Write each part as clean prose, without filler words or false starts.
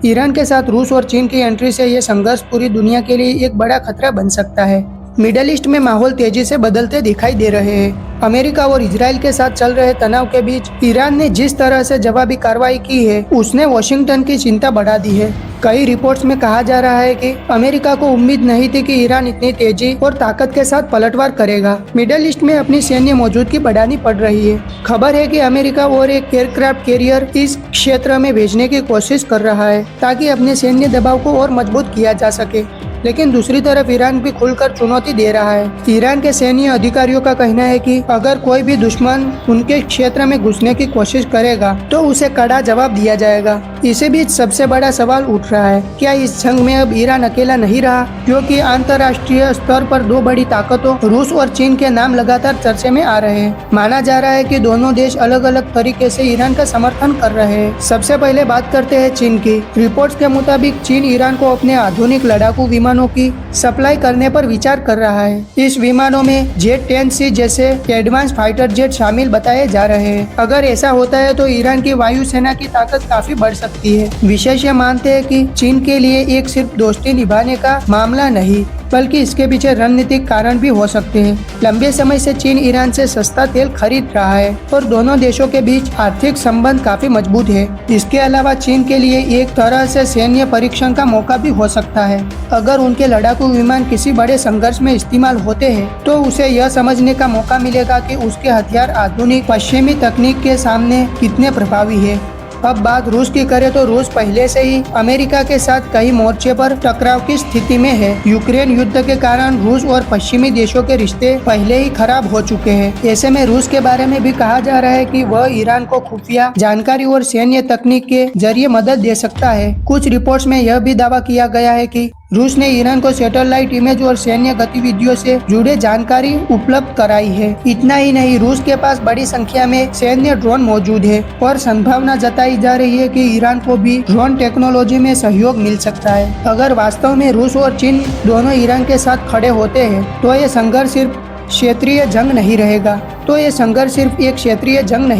Iran के साथ रूस और चीन की एंट्री से ये संघर्ष पूरी दुनिया के लिए एक बड़ा खतरा बन सकता है। मिडल ईस्ट में माहौल तेजी से बदलते दिखाई दे रहे हैं। अमेरिका और इजराइल के साथ चल रहे तनाव के बीच ईरान ने जिस तरह से जवाबी कार्रवाई की है, उसने वॉशिंगटन की चिंता बढ़ा दी है। कई रिपोर्ट्स में कहा जा रहा है कि अमेरिका को उम्मीद नहीं थी कि ईरान इतनी तेजी और ताकत के साथ पलटवार करेगा। मिडल ईस्ट में अपनी सैन्य मौजूदगी बढ़ानी पड़ रही है। खबर है कि अमेरिका और एक एयरक्राफ्ट कैरियर इस क्षेत्र में भेजने की कोशिश कर रहा है ताकि अपने सैन्य दबाव को और मजबूत किया जा सके। लेकिन दूसरी तरफ ईरान भी खुलकर चुनौती दे रहा है। ईरान के सैन्य अधिकारियों का कहना है कि अगर कोई भी दुश्मन उनके क्षेत्र में घुसने की कोशिश करेगा तो उसे कड़ा जवाब दिया जाएगा। इसी बीच सबसे बड़ा सवाल उठ रहा है, क्या इस जंग में अब ईरान अकेला नहीं रहा? क्योंकि अंतर्राष्ट्रीय स्तर पर दो बड़ी ताकतों रूस और चीन के नाम लगातार चर्चे में आ रहे हैं। माना जा रहा है कि दोनों देश अलग अलग तरीके से ईरान का समर्थन कर रहे हैं। सबसे पहले बात करते हैं चीन की। रिपोर्ट्स के मुताबिक चीन ईरान को अपने आधुनिक लड़ाकू विमानों की सप्लाई करने पर विचार कर रहा है। इस विमानों में जेट 10C जैसे एडवांस फाइटर जेट शामिल बताए जा रहे हैं। अगर ऐसा होता है तो ईरान की वायुसेना की ताकत काफी बढ़ सकती है। विशेषज्ञ मानते हैं कि चीन के लिए एक सिर्फ दोस्ती निभाने का मामला नहीं, बल्कि इसके पीछे रणनीतिक कारण भी हो सकते हैं। लंबे समय से चीन ईरान से सस्ता तेल खरीद रहा है और दोनों देशों के बीच आर्थिक संबंध काफी मजबूत है। इसके अलावा चीन के लिए एक तरह से सैन्य परीक्षण का मौका भी हो सकता है। अगर उनके लड़ाकू विमान किसी बड़े संघर्ष में इस्तेमाल होते हैं तो उसे यह समझने का मौका मिलेगा कि उसके हथियार आधुनिक पश्चिमी तकनीक के सामने कितने प्रभावी है। अब बात रूस की करें तो रूस पहले से ही अमेरिका के साथ कई मोर्चे पर टकराव की स्थिति में है। यूक्रेन युद्ध के कारण रूस और पश्चिमी देशों के रिश्ते पहले ही खराब हो चुके हैं। ऐसे में रूस के बारे में भी कहा जा रहा है कि वह ईरान को खुफिया जानकारी और सैन्य तकनीक के जरिए मदद दे सकता है। कुछ रिपोर्ट्स में यह भी दावा किया गया है कि रूस ने ईरान को सैटेलाइट इमेज और सैन्य गतिविधियों से जुड़े जानकारी उपलब्ध कराई है। इतना ही नहीं, रूस के पास बड़ी संख्या में सैन्य ड्रोन मौजूद है और संभावना जताई जा रही है कि ईरान को भी ड्रोन टेक्नोलॉजी में सहयोग मिल सकता है। अगर वास्तव में रूस और चीन दोनों ईरान के साथ खड़े होते हैं तो ये संघर्ष सिर्फ क्षेत्रीय जंग नहीं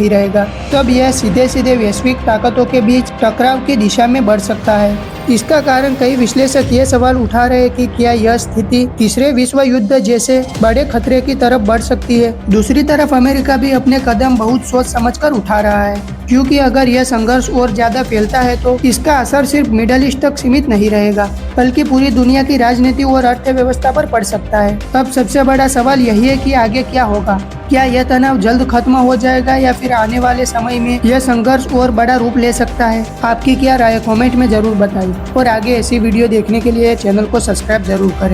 रहेगा तब यह सीधे सीधे वैश्विक ताकतों के बीच टकराव की दिशा में बढ़ सकता है। इसका कारण कई विश्लेषक ये सवाल उठा रहे हैं कि क्या यह स्थिति तीसरे विश्व युद्ध जैसे बड़े खतरे की तरफ बढ़ सकती है। दूसरी तरफ अमेरिका भी अपने कदम बहुत सोच समझकर उठा रहा है, क्योंकि अगर यह संघर्ष और ज्यादा फैलता है तो इसका असर सिर्फ मिडल ईस्ट तक सीमित नहीं रहेगा, बल्कि पूरी दुनिया की राजनीति और अर्थव्यवस्था पर पड़ सकता है। अब सबसे बड़ा सवाल यही है कि आगे क्या होगा। क्या यह तनाव जल्द खत्म हो जाएगा या फिर आने वाले समय में यह संघर्ष और बड़ा रूप ले सकता है? आपकी क्या राय है? कमेंट में जरूर बताइए और आगे ऐसी वीडियो देखने के लिए चैनल को सब्सक्राइब जरूर करें।